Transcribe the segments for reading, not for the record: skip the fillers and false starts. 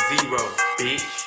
zero, bitch.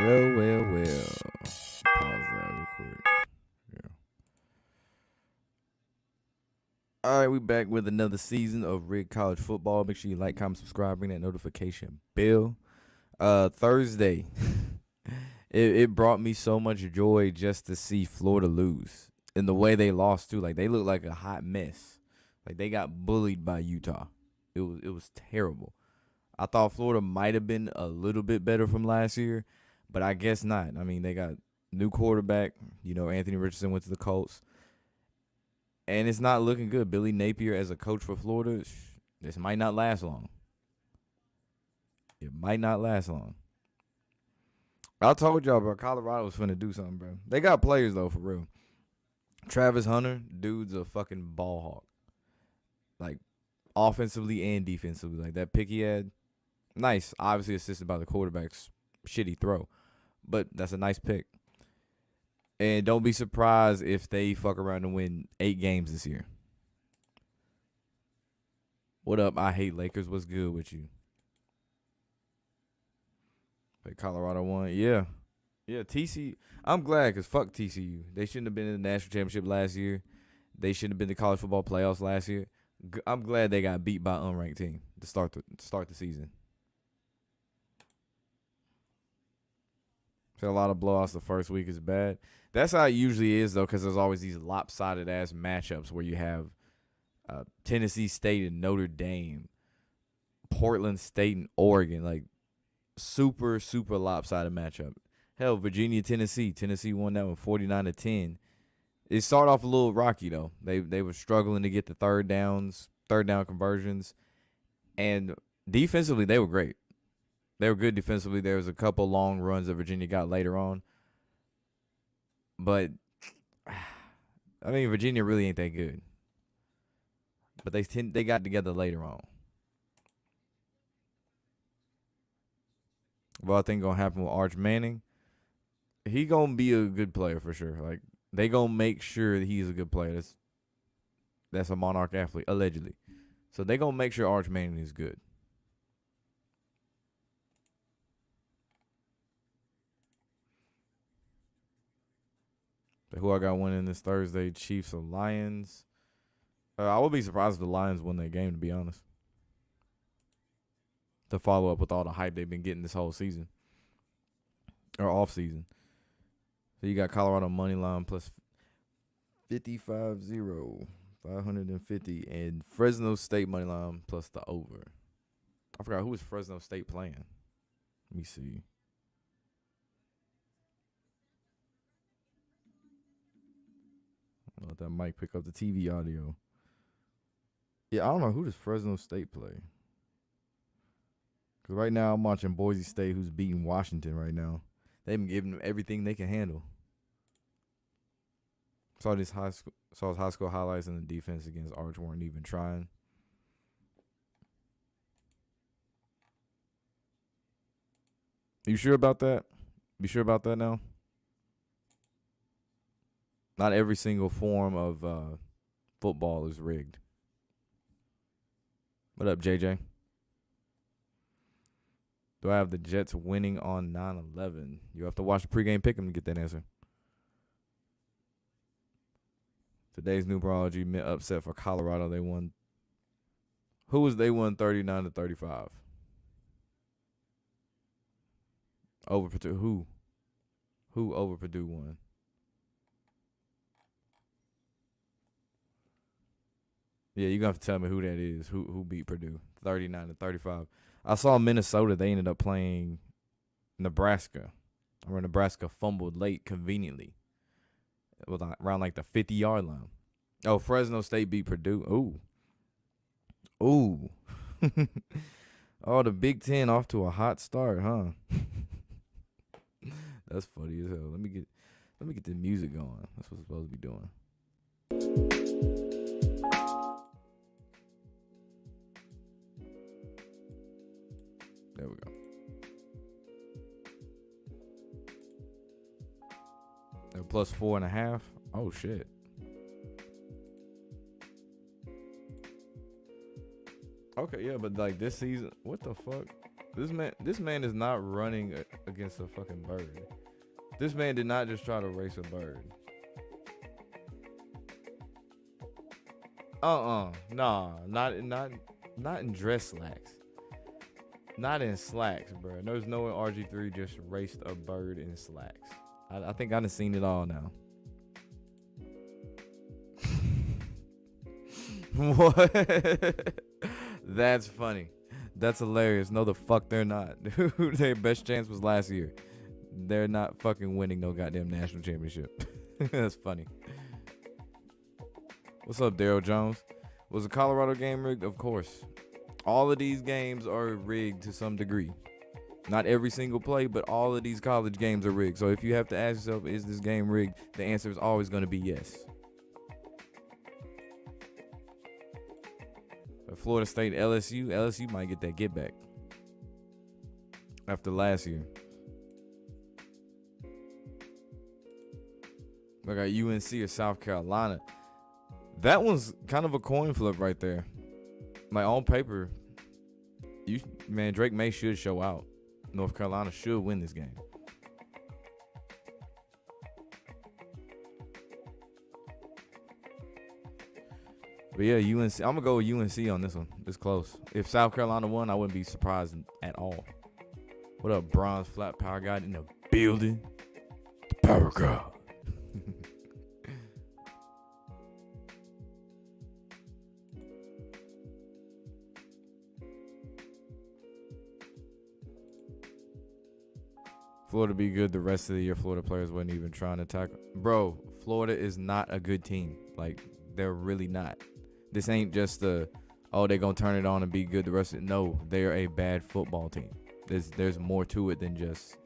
Well. Pause that real quick. Yeah. All right, we back with another season of Rig College Football. Make sure you like, comment, subscribe, ring that notification bell. Thursday, it brought me so much joy just to see Florida lose and the way they lost too. Like they looked like a hot mess. Like they got bullied by Utah. It was terrible. I thought Florida might have been a little bit better from last year, but I guess not. I mean, they got new quarterback. Anthony Richardson went to the Colts. And it's not looking good. Billy Napier as a coach for Florida, this might not last long. It might not last long. I told y'all, bro, Colorado was finna do something, bro. They got players, though, for real. Travis Hunter, dude's a fucking ball hawk. Like, offensively and defensively. Like, that pick he had, nice. Obviously assisted by the quarterback's shitty throw. But that's a nice pick. And don't be surprised if they fuck around and win 8 games this year. What up? I hate Lakers. What's good with you? Colorado won. Yeah, TCU. I'm glad because fuck TCU. They shouldn't have been in the national championship last year. They shouldn't have been in the college football playoffs last year. I'm glad they got beat by an unranked team to start the season. So a lot of blowouts the first week is bad. That's how it usually is, though, because there's always these lopsided-ass matchups where you have Tennessee State and Notre Dame, Portland State and Oregon, like super, super lopsided matchup. Hell, Virginia, Tennessee. Tennessee won that one 49-10. It started off a little rocky, though. They were struggling to get the third down conversions. And defensively, they were great. They were good defensively. There was a couple long runs that Virginia got later on. But, I mean, Virginia really ain't that good. But they got together later on. What I think going to happen with Arch Manning, he going to be a good player for sure. Like, they going to make sure that he's a good player. That's a Monarch athlete, allegedly. So they going to make sure Arch Manning is good. Who I got winning this Thursday? Chiefs or Lions? I would be surprised if the Lions win that game, to be honest. To follow up with all the hype they've been getting this whole season. Or off season. So you got Colorado money line plus 55-0, 550, and Fresno State money line plus the over. I forgot who was Fresno State playing. Let me see. Let that mic pick up the TV audio. Yeah, I don't know who does Fresno State play. Because right now I'm watching Boise State, who's beating Washington right now. They've been giving them everything they can handle. Saw his high school highlights, and the defense against Arch weren't even trying. You sure about that? You sure about that now? Not every single form of football is rigged. What up, JJ? Do I have the Jets winning on 9/11? You have to watch the pregame pick 'em to get that answer. Today's numerology upset for Colorado. They won Who was they won 39-35 over Purdue? Who over Purdue won? Yeah, you gonna have to tell me who that is. Who beat Purdue 39-35? I saw Minnesota. They ended up playing Nebraska. Where Nebraska fumbled late conveniently. It was around like the 50-yard line. Oh, Fresno State beat Purdue. Ooh. Oh, the Big Ten off to a hot start, huh? That's funny as hell. Let me get the music going. That's what it's supposed to be doing. There we go. Plus 4.5. Oh shit. Okay, yeah, but like this season, what the fuck? This man is not running against a fucking bird. This man did not just try to race a bird. Nah, not in dress slacks. Not in slacks, bro. There's no way RG3 just raced a bird in slacks. I think I done seen it all now. What? That's funny. That's hilarious. No, the fuck they're not. Their best chance was last year. They're not fucking winning no goddamn national championship. That's funny. What's up, Daryl Jones? Was the Colorado game rigged? Of course. All of these games are rigged to some degree. Not every single play, but all of these college games are rigged. So if you have to ask yourself, is this game rigged? The answer is always going to be yes. But Florida State, LSU might get that get back after last year. I got UNC or South Carolina. That one's kind of a coin flip right there. Like on paper, Drake May should show out. North Carolina should win this game. But yeah, UNC. I'm gonna go with UNC on this one. It's close. If South Carolina won, I wouldn't be surprised at all. What up, Bronze Flat Power God in the building? The Power God. Florida be good the rest of the year. Florida players wasn't even trying to tackle. Bro, Florida is not a good team. Like, they're really not. This ain't just they're going to turn it on and be good the rest of it. No, they're a bad football team. There's more to it than just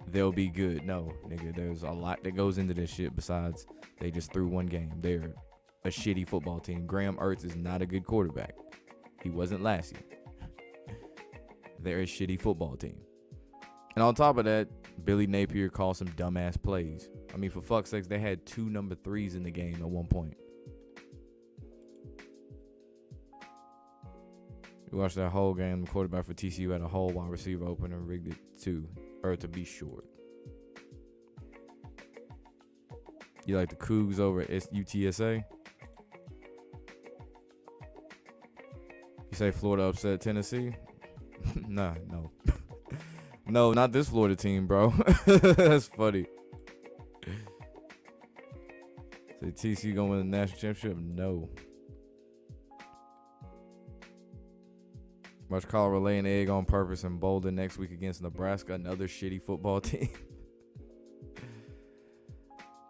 they'll be good. No, nigga, there's a lot that goes into this shit besides they just threw one game. They're a shitty football team. Graham Ertz is not a good quarterback. He wasn't last year. They're a shitty football team. And on top of that, Billy Napier called some dumbass plays. I mean, for fuck's sakes, they had 2 number 3s in the game at one point. You watched that whole game. The quarterback for TCU had a whole wide receiver open and rigged it to be short. You like the Cougs over at UTSA? You say Florida upset Tennessee? Nah, no. No, not this Florida team, bro. That's funny. Say TCU gonna win the national championship? No. Watch Colorado lay an egg on purpose in Boulder next week against Nebraska, another shitty football team.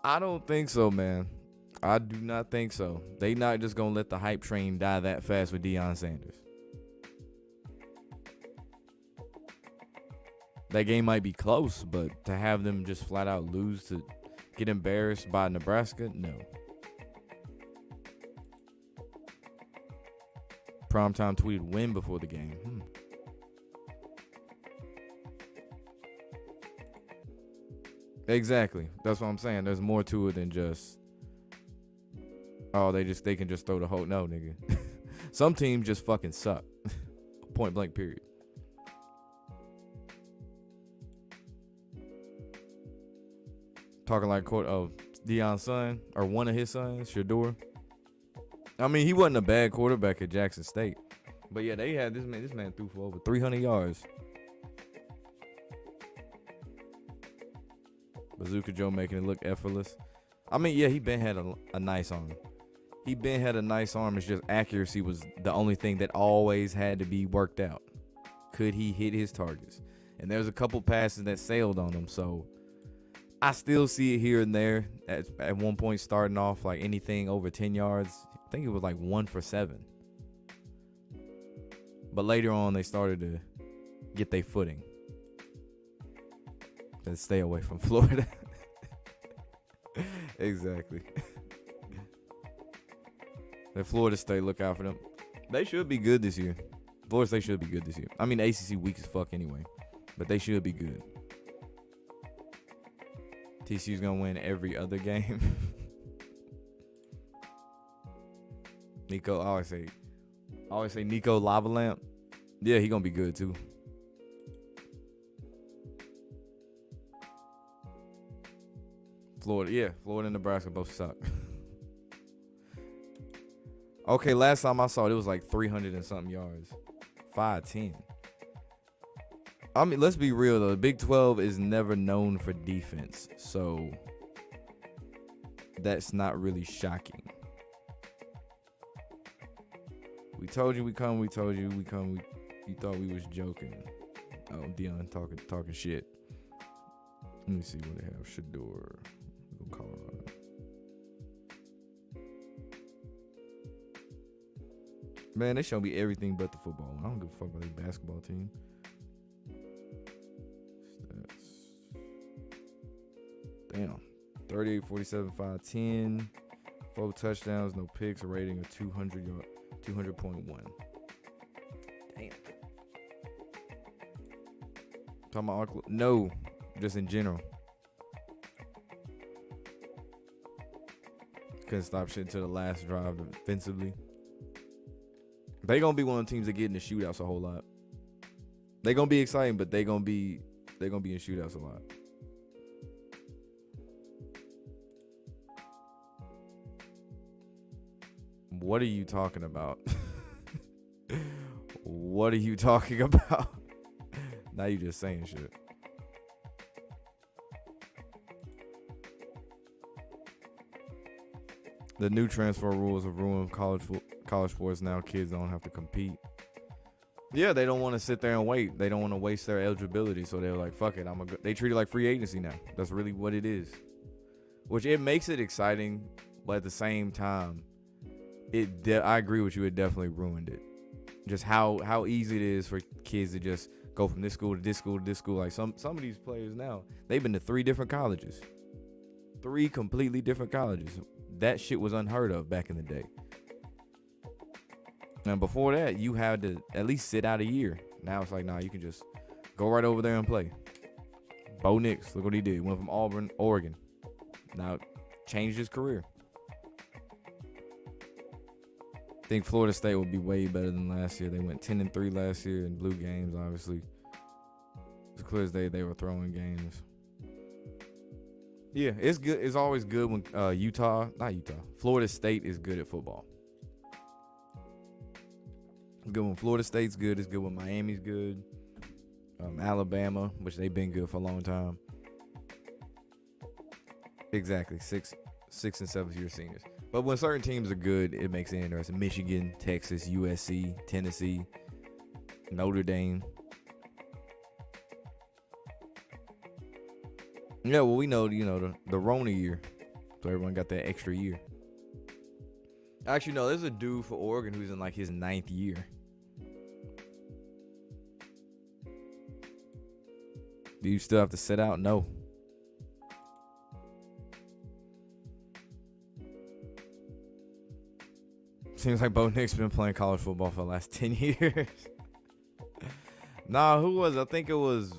I don't think so, man. I do not think so. They not just gonna let the hype train die that fast with Deion Sanders. That game might be close, but to have them just flat out lose to get embarrassed by Nebraska, no. Primetime tweeted win before the game. Exactly. That's what I'm saying. There's more to it than just, they can just throw the whole. No, nigga. Some teams just fucking suck. Point blank, period. Talking like Deion's son or one of his sons, Shador. I mean, he wasn't a bad quarterback at Jackson State. But yeah, they had this man. This man threw for over 300 yards. Bazooka Joe making it look effortless. I mean, yeah, he been had a nice arm. He been had a nice arm. It's just accuracy was the only thing that always had to be worked out. Could he hit his targets? And there's a couple passes that sailed on him. So I still see it here and there. At one point, starting off like anything over 10 yards. I think it was like 1 for 7. But later on, they started to get their footing. And stay away from Florida. Exactly. And Florida State, look out for them. They should be good this year. Florida State should be good this year. I mean, ACC weak as fuck anyway. But they should be good. TCU's going to win every other game. Nico, I always say Nico Lava Lamp. Yeah, he going to be good too. Florida and Nebraska both suck. Okay, last time I saw it was like 300 and something yards. 5'10". I mean, let's be real though. The Big 12 is never known for defense, so that's not really shocking. We told you we come. We told you we come. You thought we was joking. Oh, Dion talking shit. Let me see what they have. Shador. Colorado. Man, they show me everything but the football. I don't give a fuck about their basketball team. Stats. Damn. 38, 47, 5, 10. 4 touchdowns, no picks, a rating of 200.1. Damn. Talking about no, just in general. Couldn't stop shit until the last drive defensively. They gonna be one of the teams that get in the shootouts a whole lot. They gonna be exciting, but they gonna be in shootouts a lot. What are you talking about? What are you talking about? Now you just saying shit. The new transfer rules have ruined college sports. Now kids don't have to compete. Yeah, they don't want to sit there and wait. They don't want to waste their eligibility, so they're like, "Fuck it, They treat it like free agency now. That's really what it is. Which it makes it exciting, but at the same time, I agree with you. It definitely ruined it. Just how easy it is for kids to just go from this school to this school to this school. Like some of these players now, they've been to 3 different colleges, 3 completely different colleges. That shit was unheard of back in the day. And before that, you had to at least sit out a year. Now it's like, nah, you can just go right over there and play. Bo Nix, look what he did. Went from Auburn, Oregon. Now changed his career. I think Florida State will be way better than last year. They went 10-3 last year and blew games, obviously. It's clear as day they were throwing games. Yeah, it's good. It's always good when Florida State is good at football. It's good when Florida State's good. It's good when Miami's good. Alabama, which they've been good for a long time. Exactly, 6th and 7th year seniors. But when certain teams are good, it makes it interesting. Michigan, Texas, USC, Tennessee, Notre Dame. Yeah, well, we know, the Rona year. So everyone got that extra year. Actually, no, there's a dude for Oregon who's in like his 9th year. Do you still have to sit out? No. Seems like Bo Nix been playing college football for the last 10 years. Nah, who was it? I think it was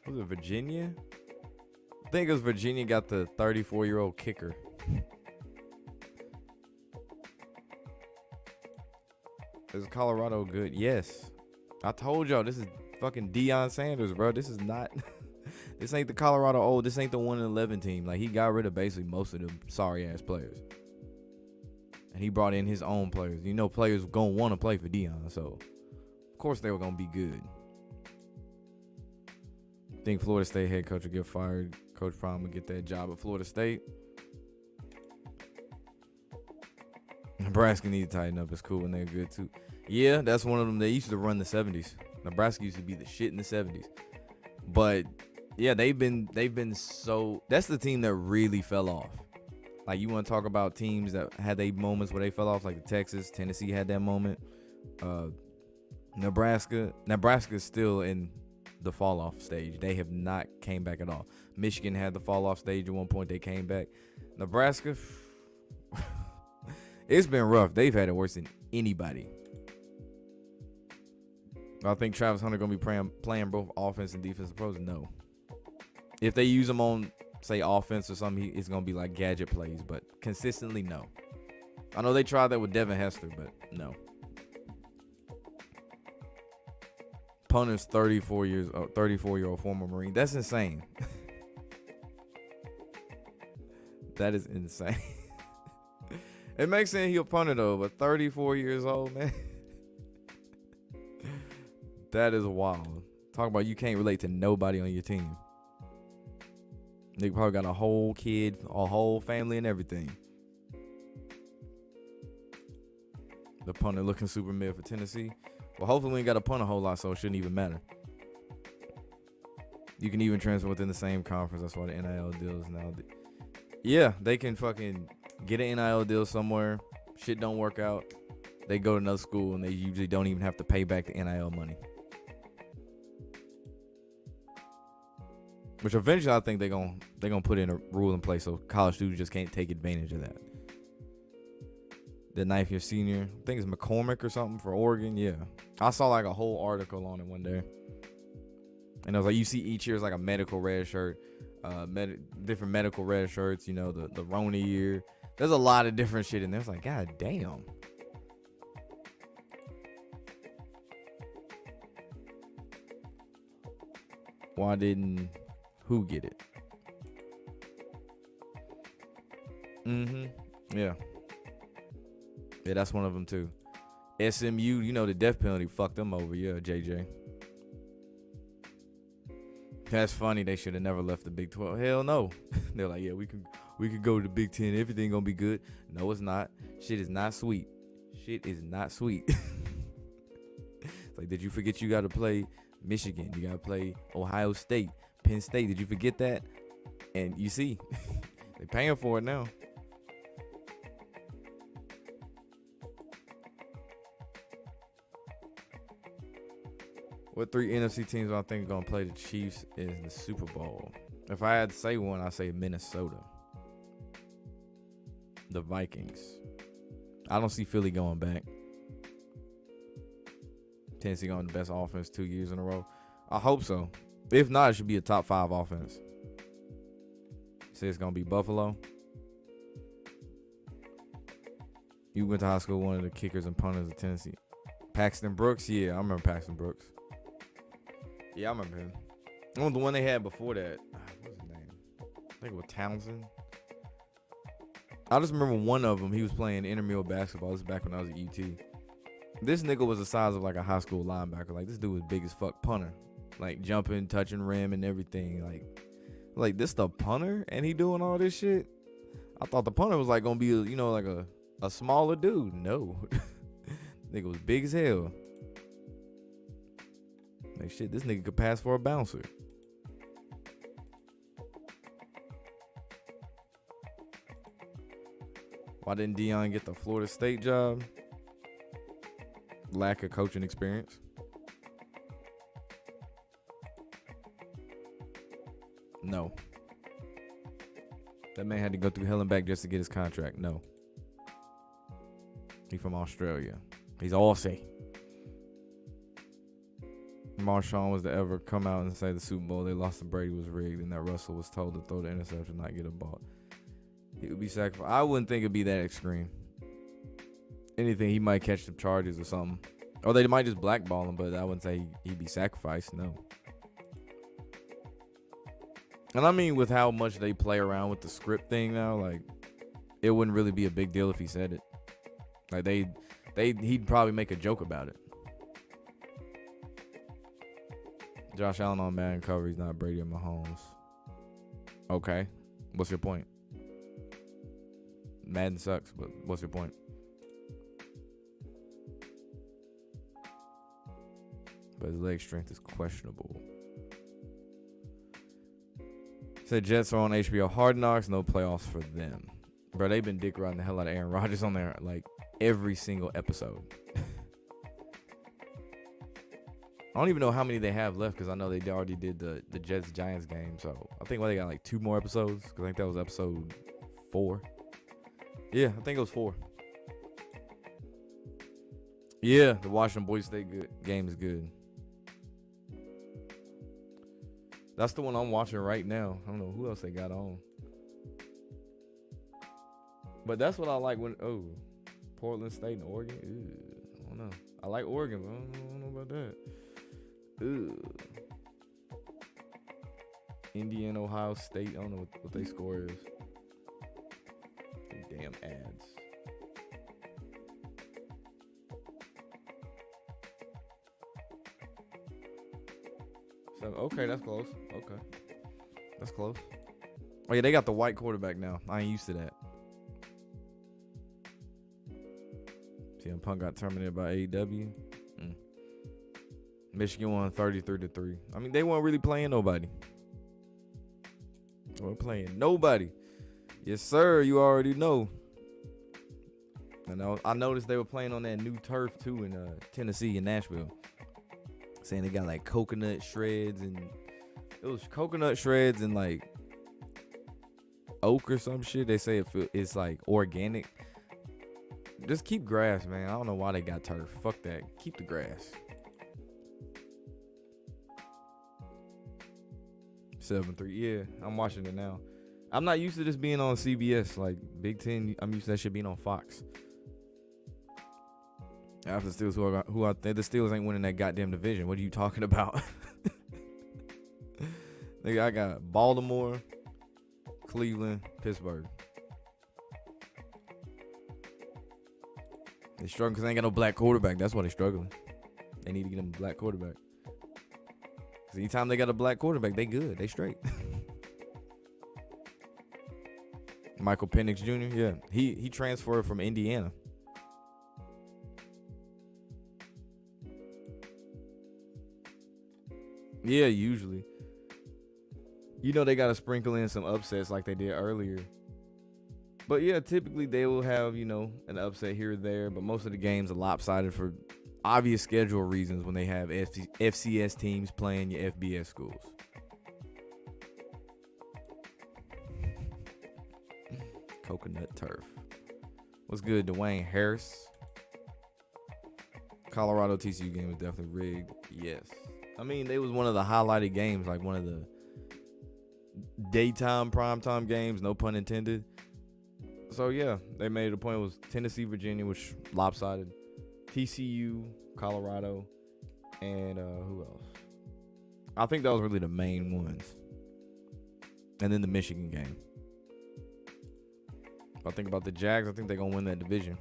it Virginia? I think it was Virginia got the 34-year-old kicker. Is Colorado good? Yes. I told y'all, this is fucking Deion Sanders, bro. This is not... This ain't the Colorado old. This ain't the 1-11 team. Like, he got rid of basically most of them sorry-ass players. And he brought in his own players. Players gonna want to play for Deion, so course they were gonna be good. Think Florida State head coach will get fired. Coach Prime will get that job at Florida State. Nebraska need to tighten up. It's cool when they're good too. Yeah, that's one of them. They used to run the 70s. Nebraska used to be the shit in the 70s. But yeah, they've been so. That's the team that really fell off. Like, you want to talk about teams that had they moments where they fell off, like the Texas, Tennessee had that moment. Nebraska's still in the fall off stage. They have not came back at all. Michigan had the fall off stage at one point. They came back. Nebraska, it's been rough. They've had it worse than anybody. I think Travis Hunter gonna be playing both offense and defensive pros. No. If they use him on, say, offense or something, it's gonna be like gadget plays. But consistently, no. I know they tried that with Devin Hester, but no. Opponent's 34-year-old former Marine. That's insane. That is insane. It makes sense he a punter though, but 34 years old, man. That is wild. Talk about you can't relate to nobody on your team. Nigga probably got a whole kid, a whole family, and everything. The punter looking super mid for Tennessee. Well, hopefully we ain't got to punt a whole lot, so it shouldn't even matter. You can even transfer within the same conference. That's why the NIL deals now. Yeah, they can fucking get an NIL deal somewhere. Shit don't work out. They go to another school, and they usually don't even have to pay back the NIL money. Which eventually I think they're gonna put in a rule in place so college students just can't take advantage of that. The ninth year senior, I think it's McCormick or something for Oregon. Yeah, I saw like a whole article on it one day, and I was like, you see each year is like a medical red shirt, different medical red shirts. You know, the Rona year. There's a lot of different shit in there. It's like, god damn. Why didn't who get it? Yeah. Yeah, that's one of them too. SMU, you know the death penalty fucked them over. Yeah, JJ. That's funny. They should have never left the Big 12. Hell no. They're like, yeah, we could go to the Big 10. Everything gonna be good. No, it's not. Shit is not sweet. Shit is not sweet. It's like, did you forget you got to play Michigan? You got to play Ohio State, Penn State. Did you forget that? And you see, they're paying for it now. What three NFC teams I think are going to play the Chiefs in the Super Bowl? If I had to say one, I'd say Minnesota. The Vikings. I don't see Philly going back. Tennessee going the best offense 2 years in a row. I hope so. If not, it should be a top 5 offense. Say it's going to be Buffalo. You went to high school, one of the kickers and punters of Tennessee. Paxton Brooks? Yeah, I remember Paxton Brooks. Yeah, I remember him. Oh, the one they had before that. What's his name? I think it was Townsend. I just remember one of them. He was playing intramural basketball. This is back when I was at UT. This nigga was the size of like a high school linebacker. Like, this dude was big as fuck punter. Like, jumping, touching rim and everything. Like this the punter? And he doing all this shit? I thought the punter was like gonna be, like a smaller dude. No. Nigga was big as hell. Like, shit, this nigga could pass for a bouncer. Why didn't Deion get the Florida State job? Lack of coaching experience. No. That man had to go through hell and back just to get his contract. No. He from Australia. He's Aussie. Marshawn was to ever come out and say the Super Bowl they lost to Brady was rigged and that Russell was told to throw the interception, not get a ball. He would be sacrificed. I wouldn't think it'd be that extreme. Anything, he might catch some charges or something. Or they might just blackball him, but I wouldn't say he'd be sacrificed, no. And I mean, with how much they play around with the script thing now, like, it wouldn't really be a big deal if he said it. Like, he'd probably make a joke about it. Josh Allen on Madden cover. He's not Brady and Mahomes. Okay. What's your point? Madden sucks, but what's your point? But his leg strength is questionable. Said Jets are on HBO Hard Knocks. No playoffs for them. Bro, they've been dick riding the hell out of Aaron Rodgers on there like every single episode. I don't even know how many they have left because I know they already did the Jets-Giants game. So I think they got like 2 more episodes because I think that was episode 4. Yeah, I think it was 4. Yeah, the Washington Boise State game is good. That's the one I'm watching right now. I don't know who else they got on. But that's what I like when, Portland State and Oregon. Ew, I don't know. I like Oregon, but I don't know about that. Ew. Indiana, Ohio State. I don't know what their score is. Damn ads. So, okay, that's close. Okay. That's close. Oh, yeah, they got the white quarterback now. I ain't used to that. CM Punk got terminated by AEW. Michigan won 33-3. I mean, they weren't really playing nobody. They weren't playing nobody. Yes, sir. You already know. And I noticed they were playing on that new turf, too, in Tennessee and Nashville. Saying they got, like, coconut shreds. And it was coconut shreds and, like, oak or some shit. They say it's, like, organic. Just keep grass, man. I don't know why they got turf. Fuck that. Keep the grass. 7-3. Yeah, I'm watching it now. I'm not used to this being on CBS. Like, Big Ten, I'm used to that shit being on Fox. After the Steelers, who I think the Steelers ain't winning that goddamn division. What are you talking about? Nigga, I got Baltimore, Cleveland, Pittsburgh. They struggling because they ain't got no black quarterback. That's why they struggling. They need to get them a black quarterback. Because anytime they got a black quarterback, they good. They straight. Michael Penix Jr., yeah. He transferred from Indiana. Yeah, usually. You know they got to sprinkle in some upsets like they did earlier. But yeah, typically they will have, an upset here or there. But most of the games are lopsided for obvious schedule reasons when they have FCS teams playing your FBS schools. Coconut turf. What's good, Dwayne Harris? Colorado TCU game was definitely rigged. Yes. I mean, they was one of the highlighted games, like one of the daytime, primetime games, no pun intended. So, yeah, they made it a point. It was Tennessee, Virginia, which lopsided. TCU, Colorado, and who else? I think that was really the main ones. And then the Michigan game. If I think about the Jags, I think they're going to win that division.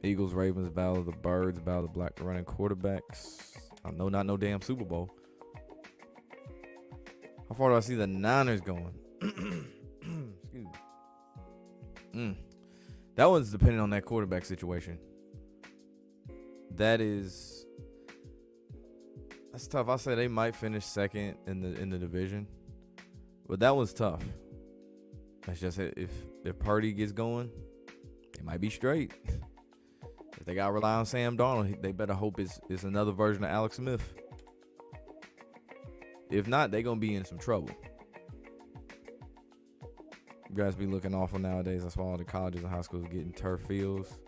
Eagles, Ravens, battle of the birds, battle of the black running quarterbacks. I know not no damn Super Bowl. How far do I see the Niners going? Excuse me. That one's depending on that quarterback situation. That's tough. I say they might finish second in the division, but that one's tough. That's just it. If Purdy gets going, they might be straight. If they got to rely on Sam Darnold, they better hope it's another version of Alex Smith. If not, they're going to be in some trouble. You guys be looking awful nowadays. That's why all the colleges and high schools are getting turf fields.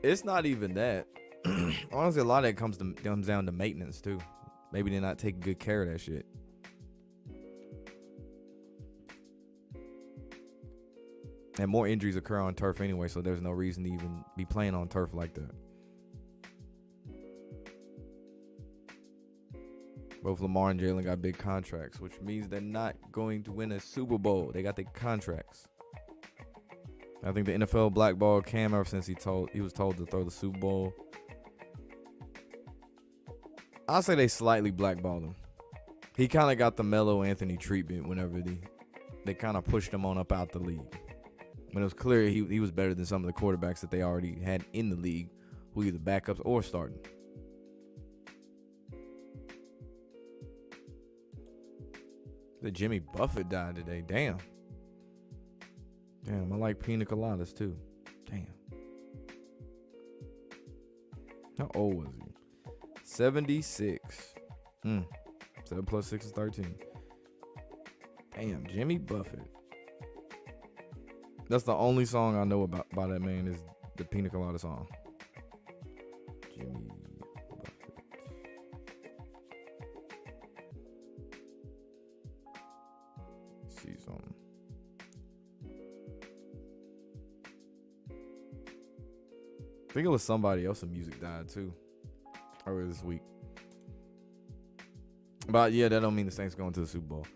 It's not even that. Honestly, a lot of that comes down to maintenance, too. Maybe they're not taking good care of that shit. And more injuries occur on turf anyway, so there's no reason to even be playing on turf like that. Both Lamar and Jalen got big contracts, which means they're not going to win a Super Bowl. They got their contracts. I think the NFL blackballed Cam ever since he was told to throw the Super Bowl. I'll say they slightly blackballed him. He kind of got the Melo Anthony treatment whenever they kind of pushed him on up out the league. When it was clear he was better than some of the quarterbacks that they already had in the league, who either backups or starting. The Jimmy Buffett died today. Damn, I like pina coladas too. Damn. How old was he? 76. 7 plus 6 is 13. Damn, Jimmy Buffett. That's the only song I know about by that man is the Pina Colada song. Jimmy Buffett. Let's see something. I think it was somebody else's music died too earlier this week. But yeah, that don't mean the Saints going to the Super Bowl.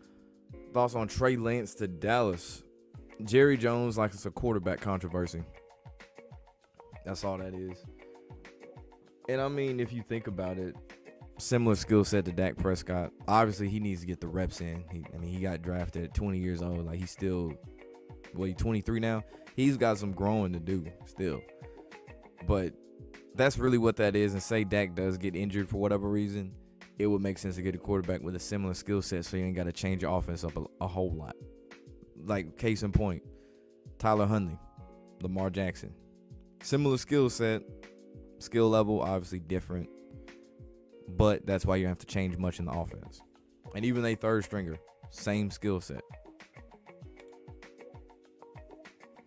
Thoughts on Trey Lance to Dallas? Jerry Jones like it's a quarterback controversy. That's all that is. And I mean, if you think about it, similar skill set to Dak Prescott. Obviously, he needs to get the reps in. He got drafted at 20 years old. Like, he's still, he's 23 now. He's got some growing to do still. But that's really what that is. And say Dak does get injured for whatever reason, it would make sense to get a quarterback with a similar skill set so you ain't got to change your offense up a whole lot. Like, case in point, Tyler Huntley, Lamar Jackson. Similar skill set, skill level, obviously different. But that's why you don't have to change much in the offense. And even a third stringer, same skill set.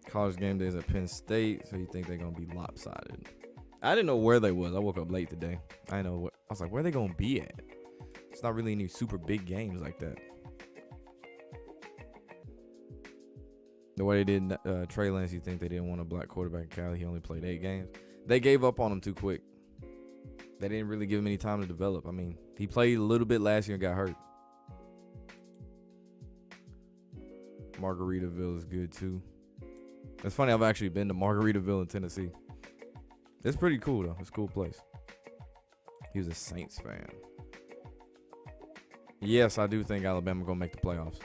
College game days at Penn State, so you think they're going to be lopsided. I didn't know where they was. I woke up late today. I was like, where are they going to be at? It's not really any super big games like that. The way they did Trey Lance, you think they didn't want a black quarterback in Cali. He only played 8 games. They gave up on him too quick. They didn't really give him any time to develop. I mean, he played a little bit last year and got hurt. Margaritaville is good too. It's funny, I've actually been to Margaritaville in Tennessee. It's pretty cool though. It's a cool place. He was a Saints fan. Yes, I do think Alabama gonna make the playoffs.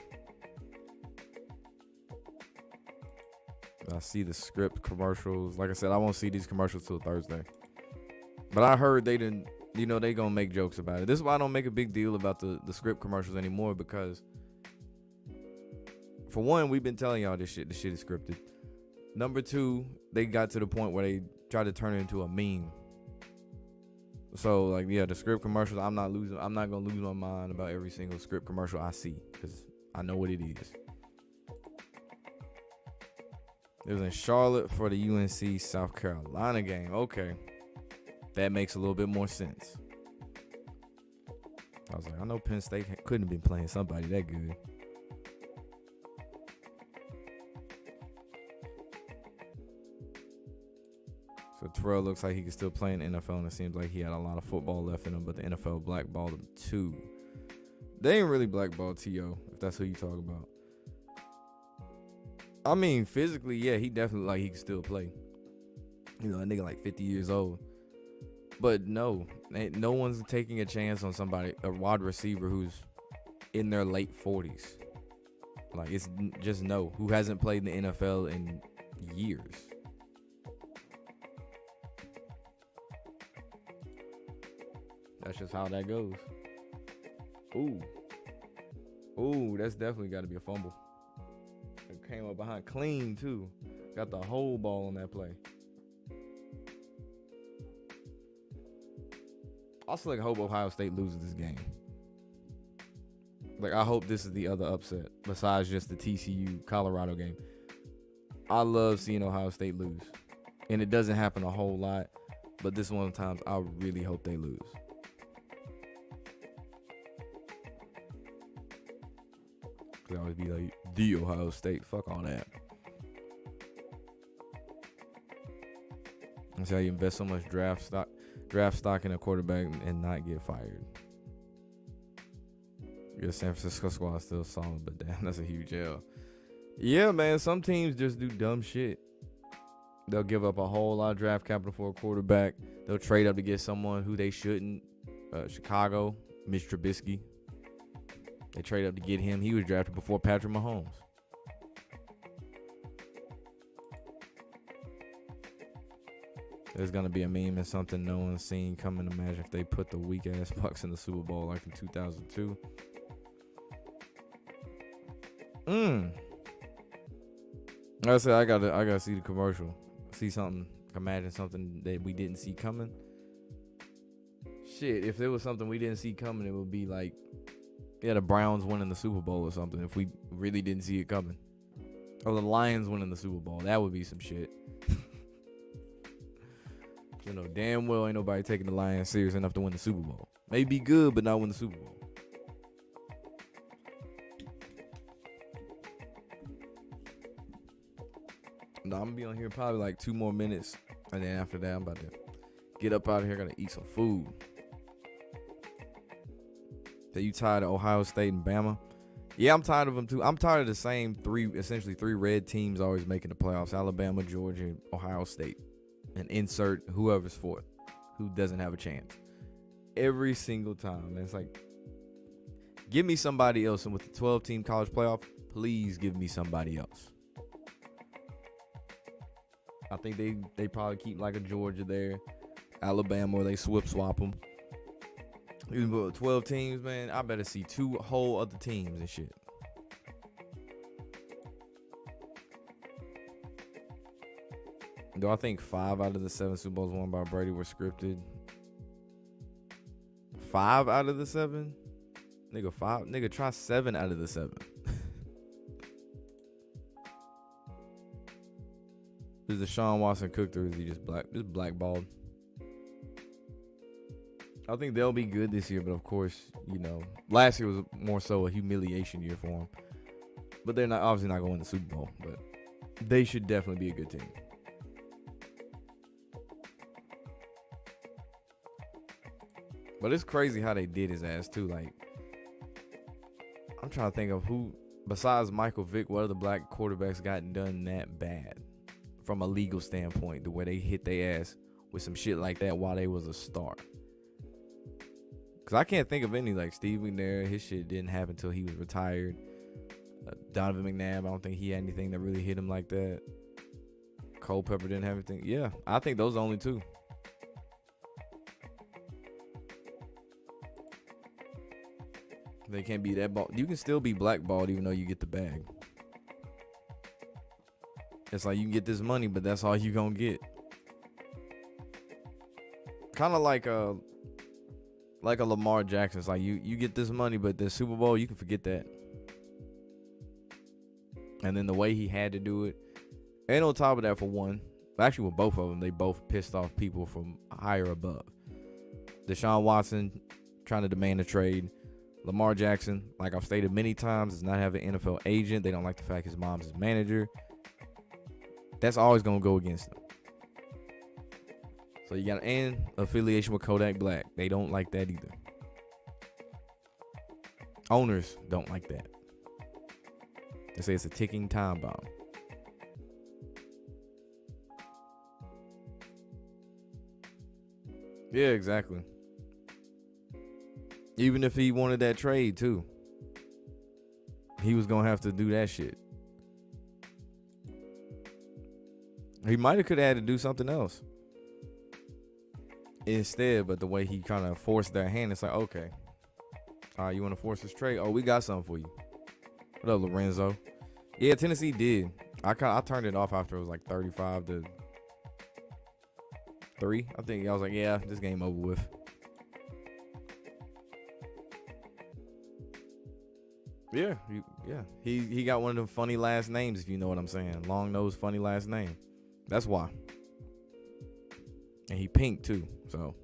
I see the script commercials. Like I said, I won't see these commercials till Thursday. But I heard they didn't, they gonna make jokes about it. This is why I don't make a big deal about the script commercials anymore, because for one, we've been telling y'all this shit is scripted. Number 2, they got to the point where they tried to turn it into a meme. So, like, yeah, the script commercials, I'm not gonna lose my mind about every single script commercial I see, because I know what it is. It was in Charlotte for the UNC South Carolina game. Okay. That makes a little bit more sense. I was like, I know Penn State couldn't have been playing somebody that good. So Terrell looks like he can still play in the NFL, and it seems like he had a lot of football left in him, but the NFL blackballed him too. They ain't really blackballed T.O., if that's who you talk about. I mean, physically, yeah, he definitely, he can still play. A nigga like 50 years old. But no one's taking a chance on somebody, a wide receiver who's in their late 40s. Like, it's just who hasn't played in the NFL in years. That's just how that goes. Ooh, that's definitely got to be a fumble. It came up behind clean, too. Got the whole ball on that play. Also, hope Ohio State loses this game. I hope this is the other upset besides just the TCU Colorado game. I love seeing Ohio State lose. And it doesn't happen a whole lot, but this one of the times I really hope they lose. They always be like, the Ohio State. Fuck all that. That's how you invest so much draft stock in a quarterback and not get fired. Your San Francisco squad still solid, but damn, that's a huge L. Yeah, man, some teams just do dumb shit. They'll give up a whole lot of draft capital for a quarterback. They'll trade up to get someone who they shouldn't. Chicago, Mitch Trubisky. They trade up to get him. He was drafted before Patrick Mahomes. There's going to be a meme and something no one's seen coming. Imagine if they put the weak-ass Bucks in the Super Bowl like in 2002. Like I said, I gotta see the commercial. See something. Imagine something that we didn't see coming. Shit, if there was something we didn't see coming, it would be like, yeah, the Browns winning the Super Bowl or something if we really didn't see it coming. Or the Lions winning the Super Bowl. That would be some shit. You know, damn well ain't nobody taking the Lions serious enough to win the Super Bowl. May be good, but not win the Super Bowl. No, I'm gonna be on here probably like 2 more minutes. And then after that, I'm about to get up out of here. Gonna eat some food. Are you tired of Ohio State and Bama? Yeah, I'm tired of them too. I'm tired of the same essentially three red teams always making the playoffs. Alabama, Georgia, Ohio State. And insert whoever's fourth, who doesn't have a chance. Every single time. And it's like, give me somebody else. And with the 12-team college playoff, please give me somebody else. I think they probably keep like a Georgia there. Alabama, or they swap them. Even with 12 teams, man, I better see 2 whole other teams and shit. Though I think 5 out of the 7 Super Bowls won by Brady were scripted. 5 out of the 7? Nigga, try 7 out of the 7. Is Deshaun Watson cooked, or is he just blackballed? I think they'll be good this year, but of course, you know, last year was more so a humiliation year for them. But they're obviously not going to win the Super Bowl, but they should definitely be a good team. But it's crazy how they did his ass too. Like, I'm trying to think of who, besides Michael Vick, what other black quarterbacks got done that bad from a legal standpoint, the way they hit their ass with some shit like that while they was a star. Because I can't think of any. Like Steve McNair, his shit didn't happen until he was retired. Donovan McNabb, I don't think he had anything that really hit him like that. Culpepper didn't have anything. Yeah, I think those are the only 2. They can't be that ball. You can still be blackballed even though you get the bag. It's like you can get this money, but that's all you gonna get. Kind of like a Lamar Jackson. It's like you get this money, but the Super Bowl, you can forget that. And then the way he had to do it. And on top of that, for one, actually with both of them, they both pissed off people from higher above. Deshaun Watson trying to demand a trade. Lamar Jackson, like I've stated many times, does not have an NFL agent. They don't like the fact his mom's his manager. That's always going to go against them. So you got an affiliation with Kodak Black. They don't like that either. Owners don't like that. They say it's a ticking time bomb. Yeah, exactly. Even if he wanted that trade too, he was gonna have to do that shit. He might have could have had to do something else instead, but the way he kind of forced their hand, it's like, okay, all right, you want to force this trade? Oh, we got something for you. What up, Lorenzo? Yeah, Tennessee did. I turned it off after it was like 35-3. I think I was like, yeah, this game over with. Yeah, he got one of them funny last names, if you know what I'm saying. Long nose, funny last name. That's why. And he pink too, so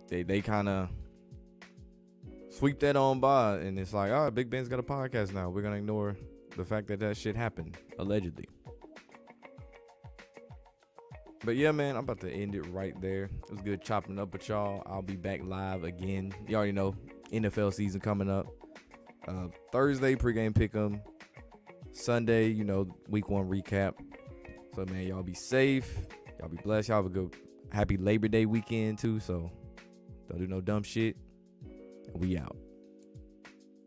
they kind of sweep that on by, and it's like, all right, Big Ben's got a podcast now. We're gonna ignore the fact that shit happened allegedly. But yeah, man, I'm about to end it right there. It was good chopping up with y'all. I'll be back live again. You already know, NFL season coming up. Thursday, pregame pick'em. Sunday, week 1 recap. So man, y'all be safe. Y'all be blessed. Y'all have a good, happy Labor Day weekend too. So don't do no dumb shit. We out.